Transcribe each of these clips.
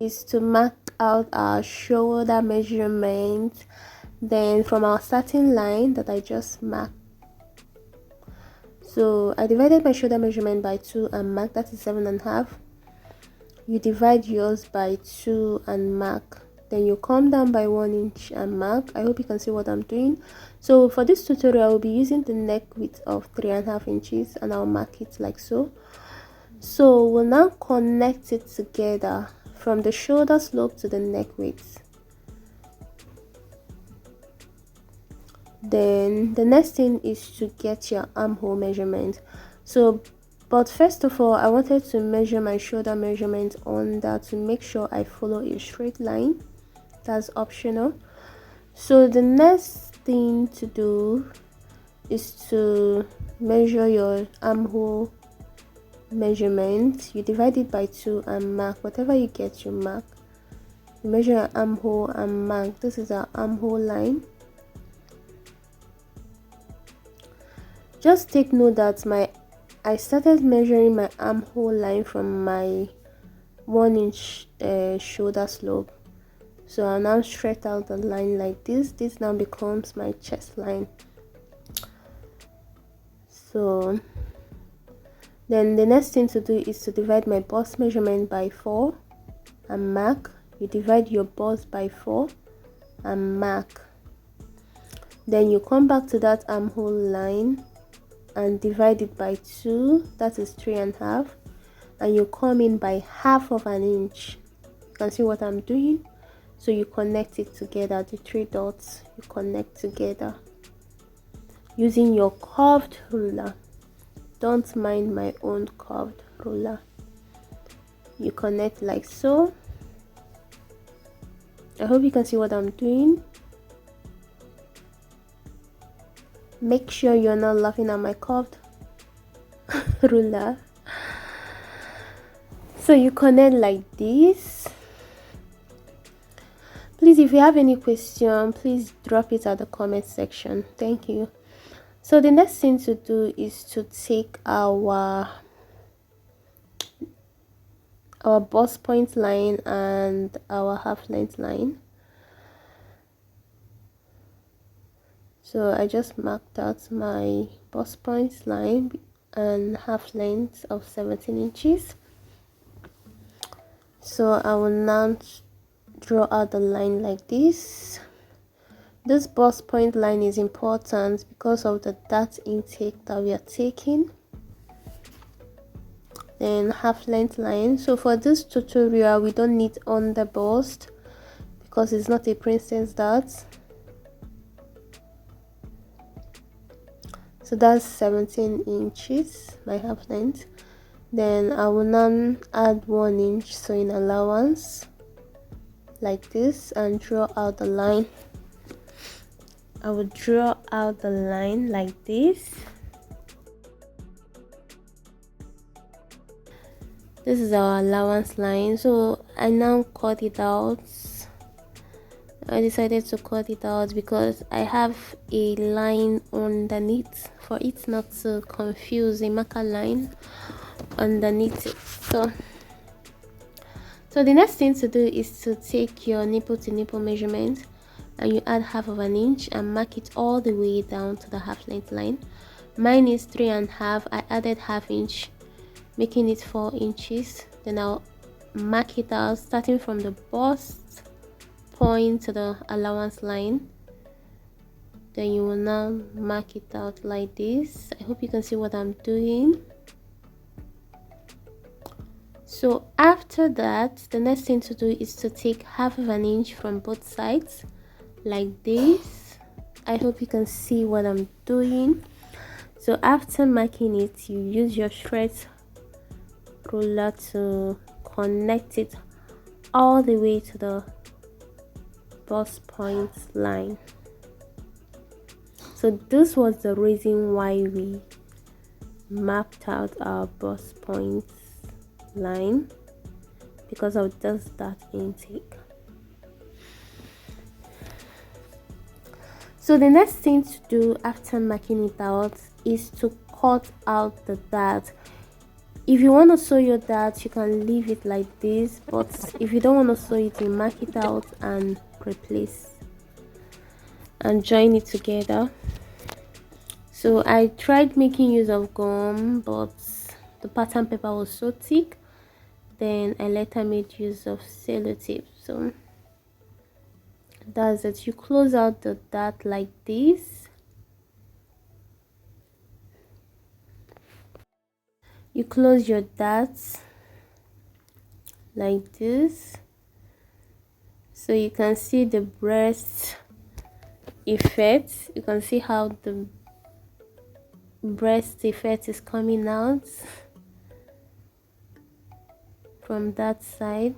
is to mark out our shoulder measurement. Then from our starting line that I just marked, so I divided my shoulder measurement by 2 and mark, that is 7.5. You divide yours by 2 and mark, then you come down by 1 inch and mark. I hope you can see what I'm doing. So for this tutorial I will be using the neck width of 3.5 inches and I'll mark it like so. So we'll now connect it together from the shoulder slope to the neck width. Then the next thing is to get your armhole measurement. But first of all, I wanted to measure my shoulder measurement under to make sure I follow a straight line. That's optional. So the next thing to do is to measure your armhole measurement. You divide it by 2 and mark. Whatever you get, you mark. You measure your armhole and mark. This is our armhole line. Just take note that I started measuring my armhole line from my 1 inch shoulder slope. So I'll now stretch out the line like this. This now becomes my chest line. So then the next thing to do is to divide my bust measurement by 4 and mark. You divide your bust by 4 and mark. Then you come back to that armhole line and divide it by 2, that is 3.5, and you come in by 1/2 of an inch. You can see what I'm doing. So you connect it together, the 3 dots you connect together using your curved ruler. Don't mind my own curved ruler. You connect like so. I hope you can see what I'm doing. Make sure you're not laughing at my curved ruler. So you connect like this. Please, if you have any question, please drop it at the comment section. Thank you. So the next thing to do is to take our bust point line and our half length line. So I just marked out my bust point line and half length of 17 inches. So I will now draw out the line like this. This bust point line is important because of the dart intake that we are taking. Then half length line. So for this tutorial we don't need under bust because it's not a princess dart. So that's 17 inches, my half length. Then I will now add 1 inch sewing allowance like this and draw out the line. I will draw out the line like this. This is our allowance line. So I now cut it out. I decided to cut it out because I have a line underneath for it not to confuse, a marker line underneath it. So the next thing to do is to take your nipple to nipple measurement and you add 1/2 of an inch and mark it all the way down to the half length line. Mine is 3.5. I added 1/2 inch, making it 4 inches. Then I'll mark it out starting from the bust point to the allowance line. Then you will now mark it out like this. I hope you can see what I'm doing. So after that, the next thing to do is to take 1/2 of an inch from both sides like this. I hope you can see what I'm doing. So after marking it, you use your stretch ruler to connect it all the way to the bust point line. So this was the reason why we mapped out our bust point line, because of this dart intake. So the next thing to do after marking it out is to cut out the dart. If you want to sew your dart, you can leave it like this, but if you don't want to sew it, you mark it out and replace and join it together. So I tried making use of gum, but the pattern paper was so thick. Then I later made use of sellotape. So that's it. You close out the dart like this. You close your darts like this, so you can see the breast effect. You can see how the breast effect is coming out from that side.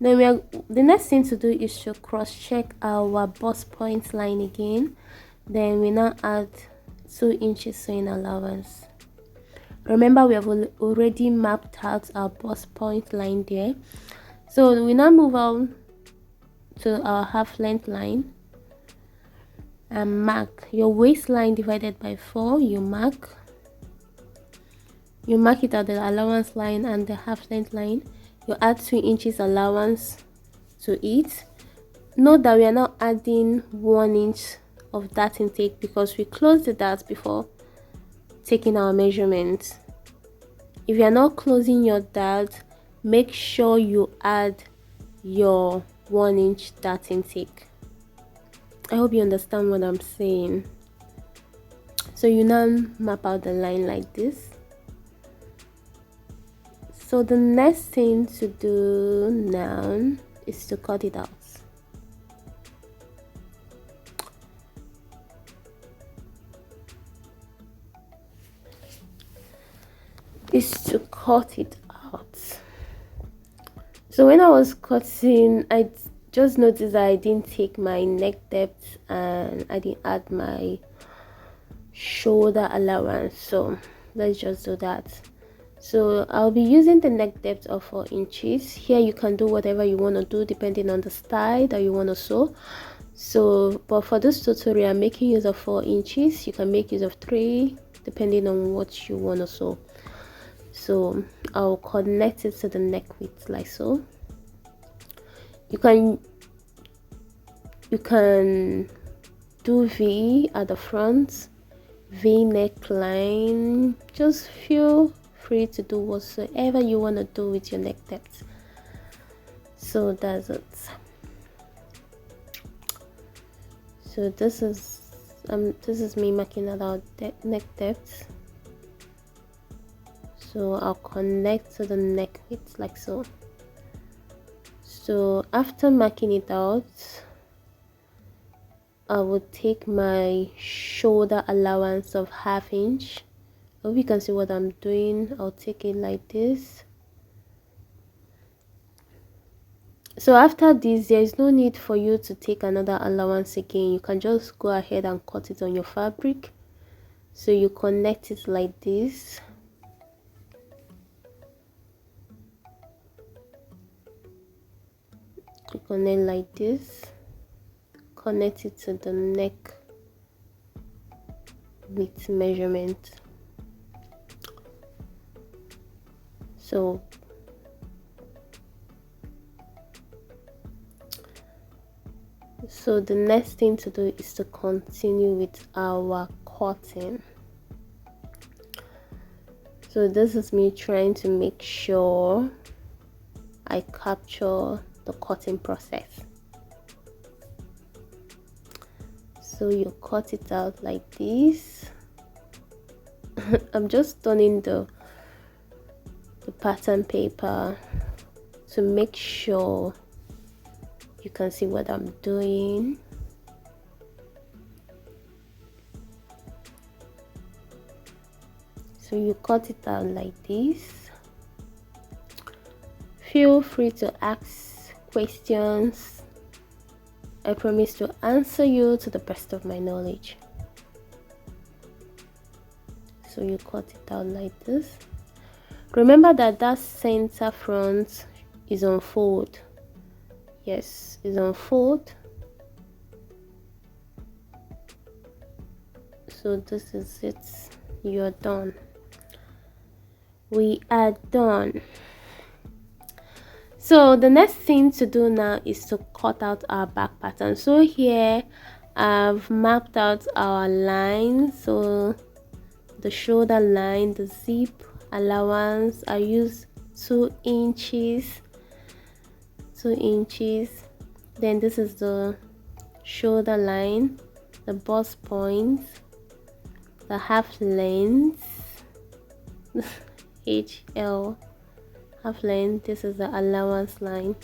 Then the next thing to do is to cross check our bust point line again. Then we now add 2 inches sewing allowance. Remember, we have already mapped out our bust point line there. So we now move on to our half length line and mark your waistline divided by 4. You mark it at the allowance line and the half length line. You add 2 inches allowance to it. Note that we are now adding 1 inch of dart intake because we closed the dart before taking our measurements. If you are not closing your dart, make sure you add your 1 inch dart intake. I hope you understand what I'm saying. So you now map out the line like this. So the next thing to do now is to cut it out. So when I was cutting, I just noticed that I didn't take my neck depth and I didn't add my shoulder allowance. So let's just do that. So I'll be using the neck depth of 4 inches. Here you can do whatever you want to do depending on the style that you want to sew. So but for this tutorial, I'm making use of 4 inches. You can make use of 3 depending on what you want to sew. So I'll connect it to the neck width like so. You can do V at the front, V neckline. Just feel free to do whatsoever you want to do with your neck depth. So that's it. So this is me marking out neck depth. So I'll connect to the neck width like so. So after marking it out, I will take my shoulder allowance of 1/2 inch. I hope you can see what I'm doing. I'll take it like this. So after this, there is no need for you to take another allowance again. You can just go ahead and cut it on your fabric. So you connect it like this. You connect like this. Connect it to the neck width measurement. So the next thing to do is to continue with our cutting. So this is me trying to make sure I capture the cutting process. So you cut it out like this. I'm just turning the pattern paper to make sure you can see what I'm doing. So you cut it out like this. Feel free to ask questions. I promise to answer you to the best of my knowledge. So you cut it out like this. Remember that center front is on fold. Yes, it's on fold. So this is it. You're done. we are done. So the next thing to do now is to cut out our back pattern. So here I've mapped out our line. So the shoulder line, the zip allowance, I use 2 inches. Then this is the shoulder line, the bust points, the half length, HL half length. This is the allowance line.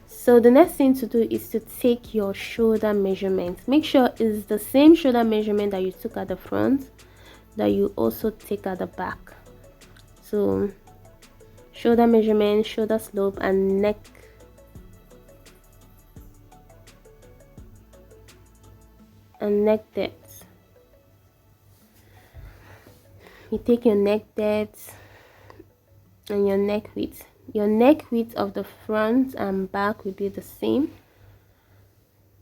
So the next thing to do is to take your shoulder measurement. Make sure it's the same shoulder measurement that you took at the front that you also take at the back. So shoulder measurement, shoulder slope, and neck depth. You take your neck depth and your neck width. Your neck width of the front and back will be the same,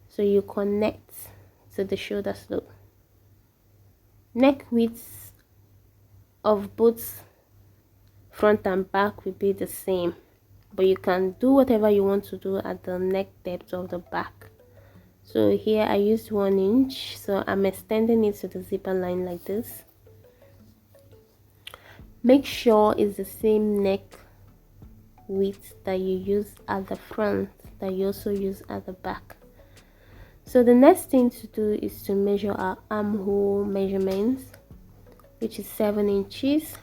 so you connect to the shoulder slope. Neck width of both front and back will be the same, but you can do whatever you want to do at the neck depth of the back. So here I used 1 inch, so I'm extending it to the zipper line like this. Make sure it's the same neck width that you use at the front that you also use at the back. So the next thing to do is to measure our armhole measurements, which is 7 inches.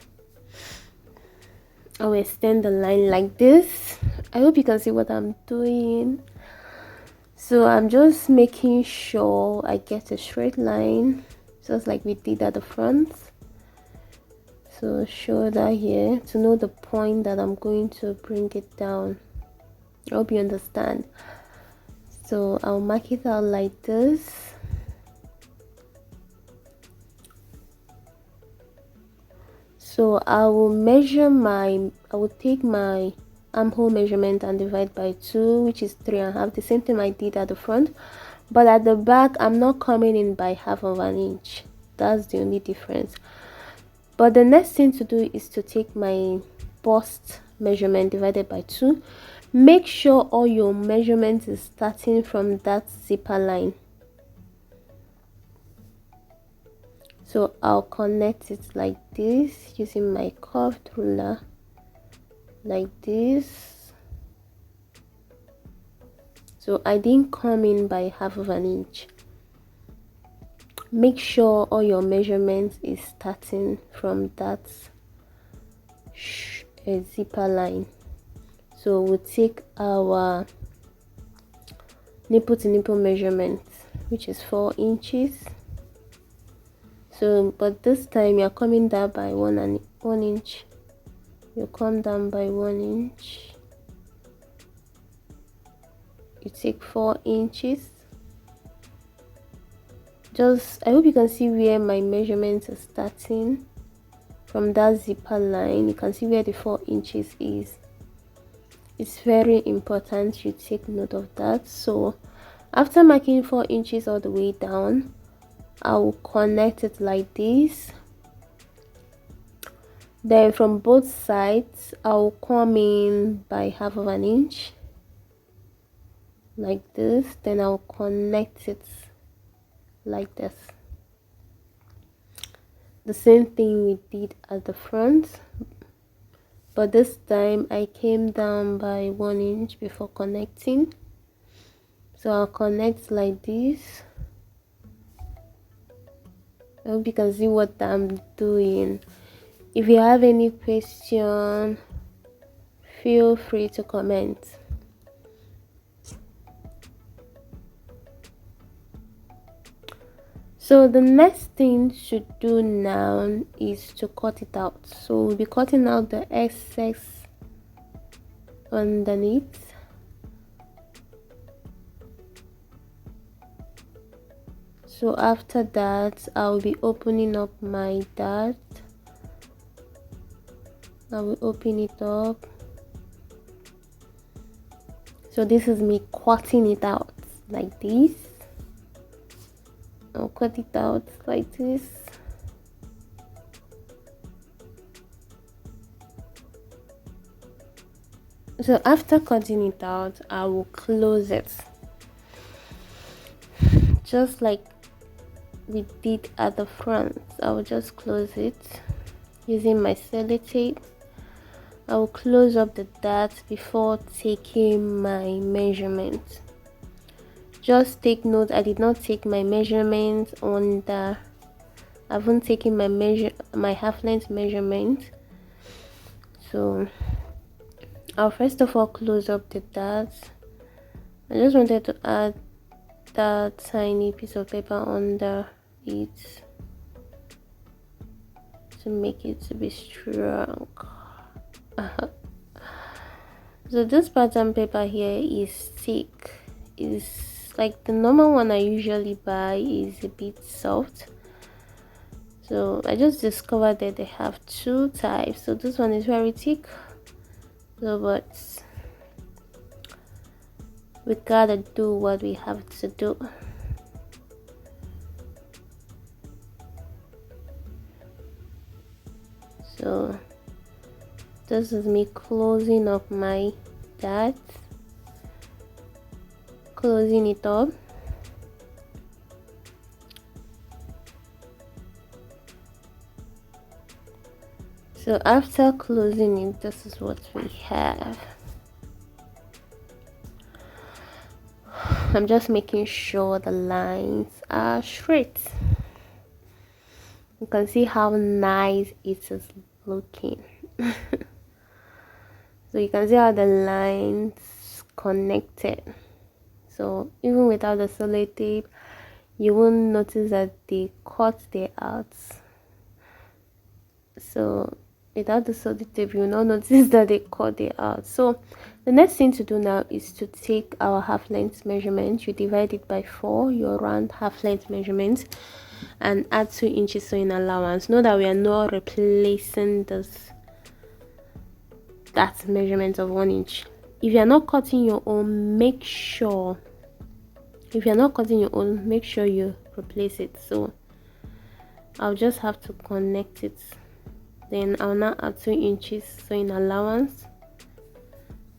I will extend the line like this. I hope you can see what I'm doing. So I'm just making sure I get a straight line, just like we did at the front. So shoulder here to know the point that I'm going to bring it down. I hope you understand. So I'll mark it out like this. So I will take my armhole measurement and divide by 2, which is 3.5, the same thing I did at the front, but at the back I'm not coming in by half of an inch. That's the only difference. But the next thing to do is to take my bust measurement divided by 2. Make sure all your measurements is starting from that zipper line. So I'll connect it like this using my curved ruler, like this. So I didn't come in by half of an inch. Make sure all your measurements is starting from that zipper line. So we'll take our nipple to nipple measurement, which is 4 inches. So but this time you're coming down by 1 inch. You come down by 1 inch. You take 4 inches. I hope you can see where my measurements are starting from that zipper line. You can see where the 4 inches is. It's very important you take note of that. So after marking 4 inches all the way down, I will connect it like this. Then from both sides I will come in by half of an inch like this. Then I'll connect it like this. The same thing we did at the front, but this time I came down by 1 inch before connecting. So I'll connect like this. I hope you can see what I'm doing. If you have any question, feel free to comment. So the next thing to do now is to cut it out. So we'll be cutting out the excess underneath. So after that, I'll be opening up my dart. I will open it up. So this is me cutting it out like this. I'll cut it out like this. So after cutting it out, I will close it just like we did at the front. I will just close it using my sellotape. I will close up the dart before taking my measurement. Just take note, I did not take my measurement on the, I haven't taken my half length measurement. So I'll first of all close up the dart. I just wanted to add that tiny piece of paper under it to make it to be strong. So this pattern paper here is thick. Is like the normal one I usually buy is a bit soft. So I just discovered that they have two types. So this one is very thick. So but we gotta do what we have to do. So this is me closing up my dart, closing it up. So after closing it, this is what we have. I'm just making sure the lines are straight. You can see how nice it is looking. So you can see how the lines connected. So even without the sellotape, you won't notice that they cut there out. So without the sellotape, you will not notice that they cut there out. So the next thing to do now is to take our half length measurement. You divide it by 4, your round half length measurement, and add 2 inches sewing allowance. Know that we are not replacing that measurement of 1 inch. If you are not cutting your own, make sure you replace it. So I'll just have to connect it. Then I'll now add 2 inches sewing allowance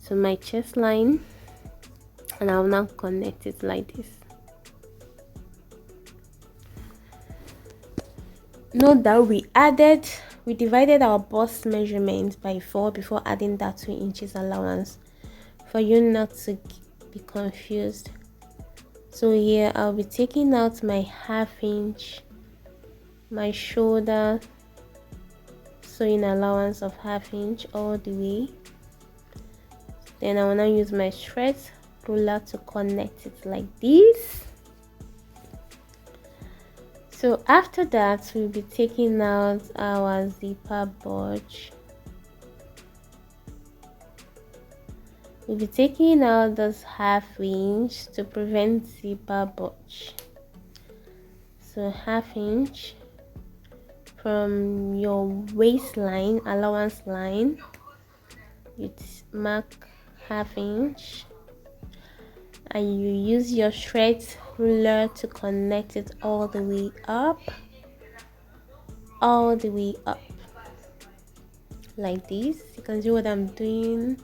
to my chest line, and I'll now connect it like this. Note that we divided our bust measurement by 4 before adding that 2 inches allowance, for you not to be confused. So here I'll be taking out my half inch, my shoulder sewing allowance of half inch all the way. Then I will now use my thread ruler to connect it like this. So after that, we'll be taking out our zipper budge. We'll be taking out this half inch to prevent zipper budge. So half inch from your waistline allowance line, you mark half inch, and you use your thread ruler to connect it all the way up like this. You can see what I'm doing.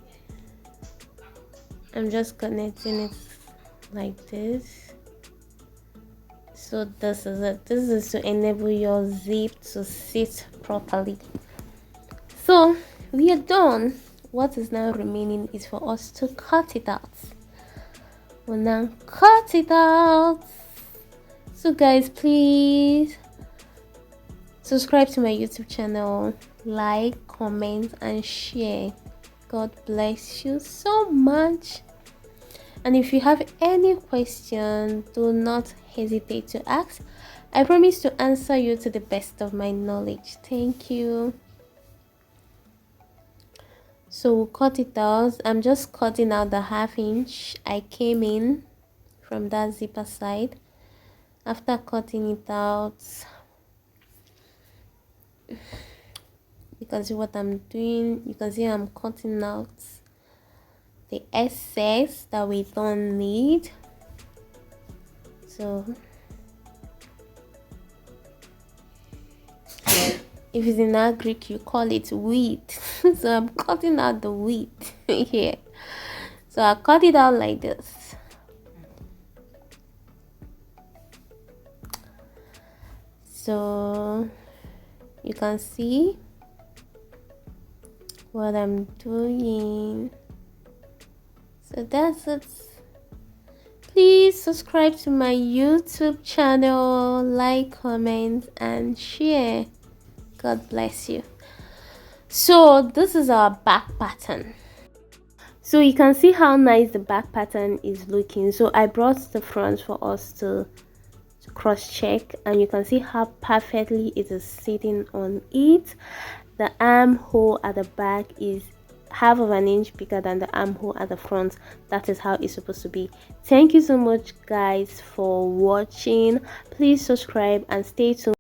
I'm just connecting it like this. So this is it. This is to enable your zip to sit properly. So we are done. What is now remaining is for us to cut it out. We'll now cut it out. So guys, please subscribe to my YouTube channel, like, comment, and share. God bless you so much. And if you have any question, do not hesitate to ask. I promise to answer you to the best of my knowledge. Thank you. So we'll cut it out. I'm just cutting out the half inch I came in from that zipper side. After cutting it out, you can see what I'm doing. You can see I'm cutting out the excess that we don't need. So if it's in Greek, you call it wheat. So I'm cutting out the wheat here. So I cut it out like this. So you can see what I'm doing. So that's it. Please subscribe to my YouTube channel, like, comment, and share. God bless you. So this is our back pattern. So you can see how nice the back pattern is looking. So I brought the front for us to cross check, and you can see how perfectly it is sitting on it. The armhole at the back is half of an inch bigger than the armhole at the front. That is how it's supposed to be. Thank you so much guys for watching. Please subscribe and stay tuned.